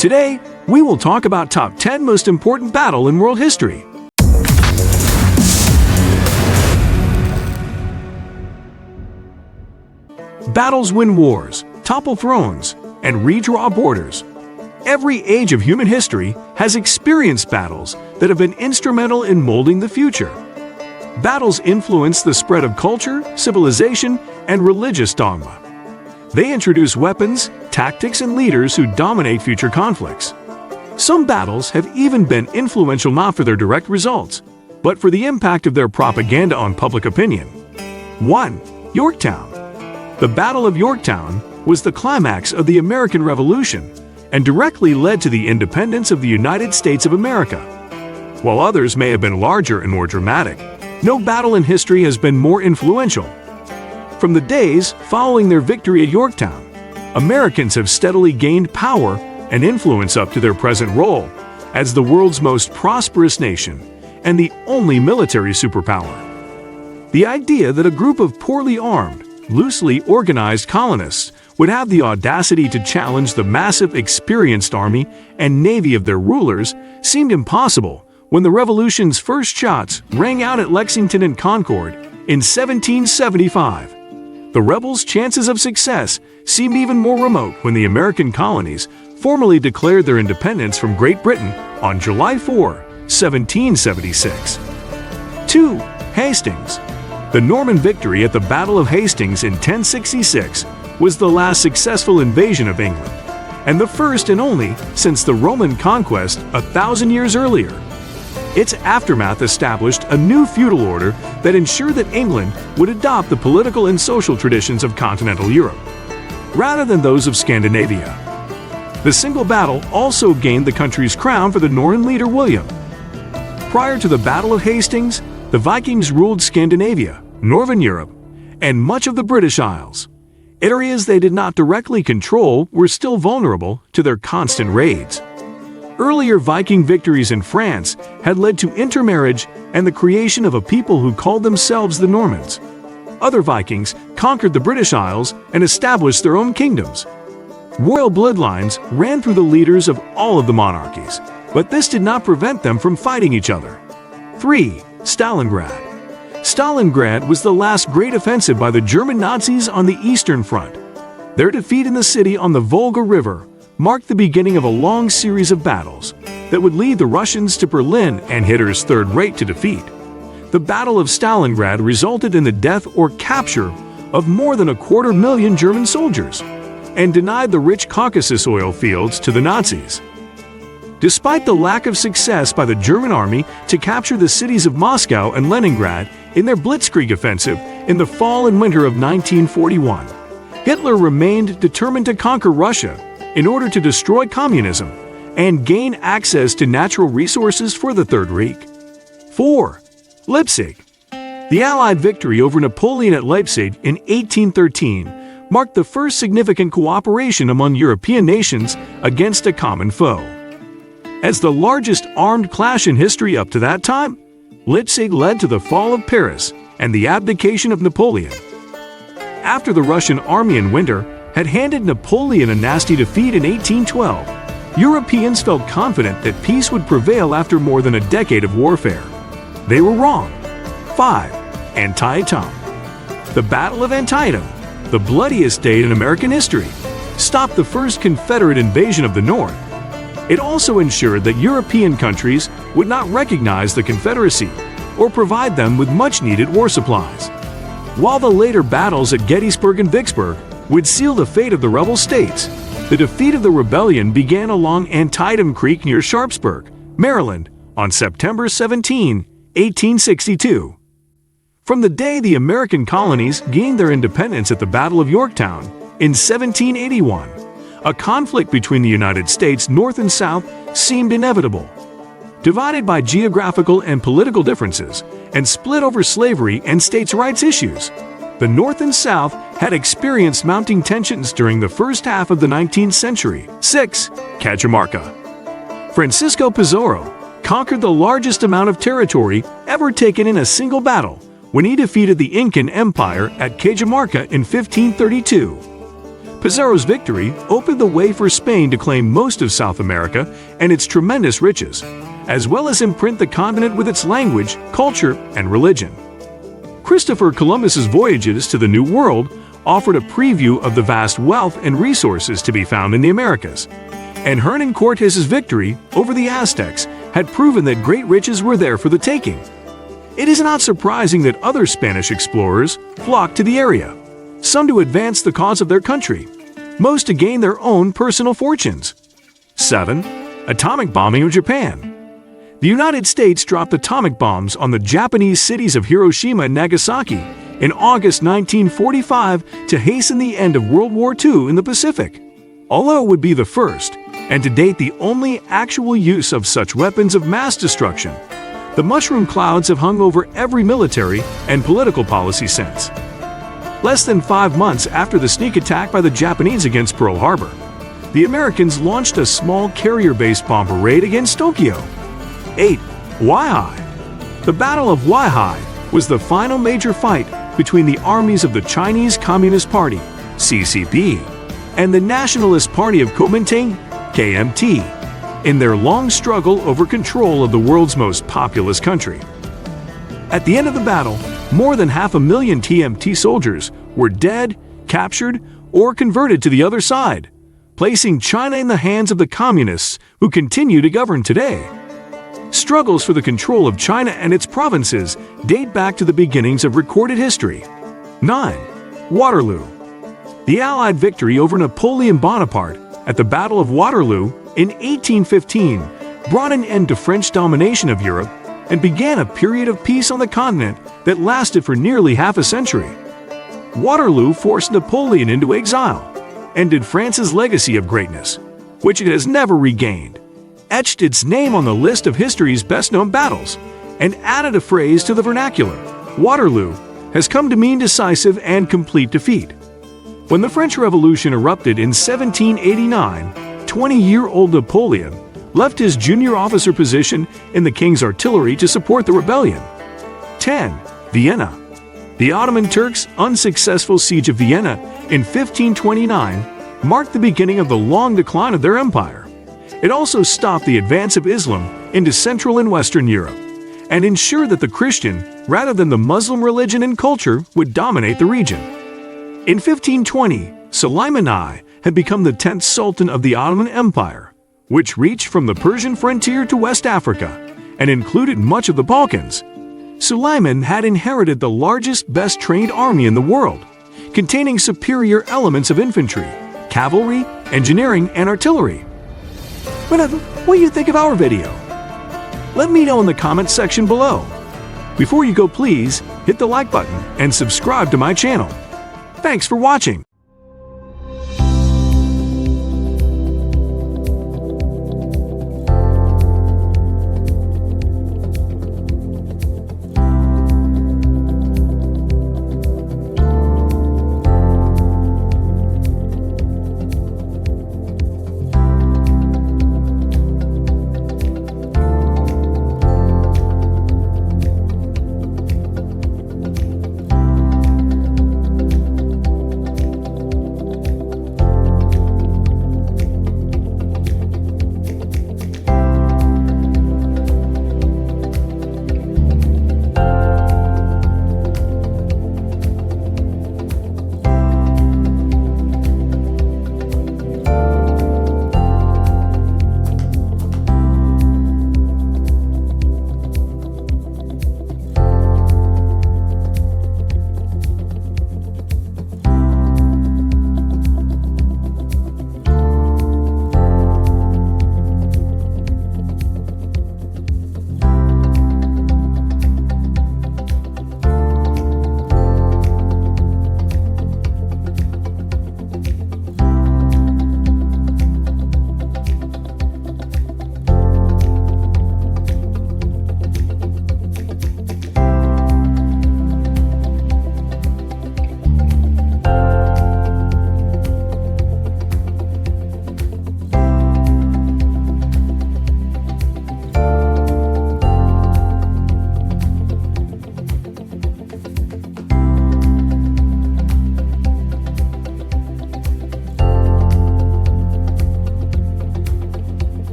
Today, we will talk about top 10 most important battle in world history. Battles win wars, topple thrones, and redraw borders. Every age of human history has experienced battles that have been instrumental in molding the future. Battles influence the spread of culture, civilization, and religious dogma. They introduce weapons, tactics, and leaders who dominate future conflicts. Some battles have even been influential not for their direct results, but for the impact of their propaganda on public opinion. 1. Yorktown. The Battle of Yorktown was the climax of the American Revolution and directly led to the independence of the United States of America. While others may have been larger and more dramatic, no battle in history has been more influential. From the days following their victory at Yorktown, Americans have steadily gained power and influence up to their present role as the world's most prosperous nation and the only military superpower. The idea that a group of poorly armed, loosely organized colonists would have the audacity to challenge the massive experienced army and navy of their rulers seemed impossible when the Revolution's first shots rang out at Lexington and Concord in 1775. The rebels' chances of success seemed even more remote when the American colonies formally declared their independence from Great Britain on July 4, 1776. 2. Hastings. The Norman victory at the Battle of Hastings in 1066 was the last successful invasion of England, and the first and only since the Roman conquest 1,000 years earlier. Its aftermath established a new feudal order that ensured that England would adopt the political and social traditions of continental Europe, rather than those of Scandinavia. The single battle also gained the country's crown for the Norman leader William. Prior to the Battle of Hastings, the Vikings ruled Scandinavia, Northern Europe, and much of the British Isles. Areas they did not directly control were still vulnerable to their constant raids. Earlier Viking victories in France had led to intermarriage and the creation of a people who called themselves the Normans. Other Vikings conquered the British Isles and established their own kingdoms. Royal bloodlines ran through the leaders of all of the monarchies, but this did not prevent them from fighting each other. 3. Stalingrad. Stalingrad was the last great offensive by the German Nazis on the Eastern Front. Their defeat in the city on the Volga River marked the beginning of a long series of battles that would lead the Russians to Berlin and Hitler's Third Reich to defeat. The Battle of Stalingrad resulted in the death or capture of more than 250,000 German soldiers and denied the rich Caucasus oil fields to the Nazis. Despite the lack of success by the German army to capture the cities of Moscow and Leningrad in their Blitzkrieg offensive in the fall and winter of 1941, Hitler remained determined to conquer Russia in order to destroy communism and gain access to natural resources for the Third Reich. 4. Leipzig. The Allied victory over Napoleon at Leipzig in 1813 marked the first significant cooperation among European nations against a common foe. As the largest armed clash in history up to that time, Leipzig led to the fall of Paris and the abdication of Napoleon. After the Russian army in winter had handed Napoleon a nasty defeat in 1812, Europeans felt confident that peace would prevail after more than a decade of warfare. They were wrong. 5. Antietam. The Battle of Antietam, the bloodiest date in American history, stopped the first Confederate invasion of the North. It also ensured that European countries would not recognize the Confederacy or provide them with much-needed war supplies. While the later battles at Gettysburg and Vicksburg would seal the fate of the rebel states, the defeat of the rebellion began along Antietam Creek near Sharpsburg, Maryland, on September 17, 1862. From the day the American colonies gained their independence at the Battle of Yorktown in 1781, a conflict between the United States North and South seemed inevitable. Divided by geographical and political differences and split over slavery and states' rights issues, the North and South had experienced mounting tensions during the first half of the 19th century. 6. Cajamarca. Francisco Pizarro conquered the largest amount of territory ever taken in a single battle when he defeated the Incan Empire at Cajamarca in 1532. Pizarro's victory opened the way for Spain to claim most of South America and its tremendous riches, as well as imprint the continent with its language, culture, and religion. Christopher Columbus's voyages to the New World offered a preview of the vast wealth and resources to be found in the Americas, and Hernan Cortes's victory over the Aztecs had proven that great riches were there for the taking. It is not surprising that other Spanish explorers flocked to the area, some to advance the cause of their country, most to gain their own personal fortunes. 7. Atomic bombing of Japan. The United States dropped atomic bombs on the Japanese cities of Hiroshima and Nagasaki in August 1945 to hasten the end of World War II in the Pacific. Although it would be the first, and to date the only actual use of such weapons of mass destruction, the mushroom clouds have hung over every military and political policy since. Less than 5 months after the sneak attack by the Japanese against Pearl Harbor, the Americans launched a small carrier-based bomber raid against Tokyo. 8. Huaihai. The Battle of Huaihai was the final major fight between the armies of the Chinese Communist Party, CCP, and the Nationalist Party of Kuomintang, KMT, in their long struggle over control of the world's most populous country. At the end of the battle, more than 500,000 TMT soldiers were dead, captured, or converted to the other side, placing China in the hands of the communists who continue to govern today. Struggles for the control of China and its provinces date back to the beginnings of recorded history. 9. Waterloo. The Allied victory over Napoleon Bonaparte at the Battle of Waterloo in 1815 brought an end to French domination of Europe and began a period of peace on the continent that lasted for nearly half a century. Waterloo forced Napoleon into exile, ended France's legacy of greatness, which it has never regained, etched its name on the list of history's best-known battles, and added a phrase to the vernacular. Waterloo has come to mean decisive and complete defeat. When the French Revolution erupted in 1789, 20-year-old Napoleon left his junior officer position in the king's artillery to support the rebellion. 10. Vienna. The Ottoman Turks' unsuccessful siege of Vienna in 1529 marked the beginning of the long decline of their empire. It also stopped the advance of Islam into Central and Western Europe, and ensured that the Christian, rather than the Muslim religion and culture, would dominate the region. In 1520, Suleiman I had become the 10th Sultan of the Ottoman Empire, which reached from the Persian frontier to West Africa and included much of the Balkans. Suleiman had inherited the largest, best-trained army in the world, containing superior elements of infantry, cavalry, engineering, and artillery. What do you think of our video? Let me know in the comments section below. Before you go, please hit the like button and subscribe to my channel. Thanks for watching.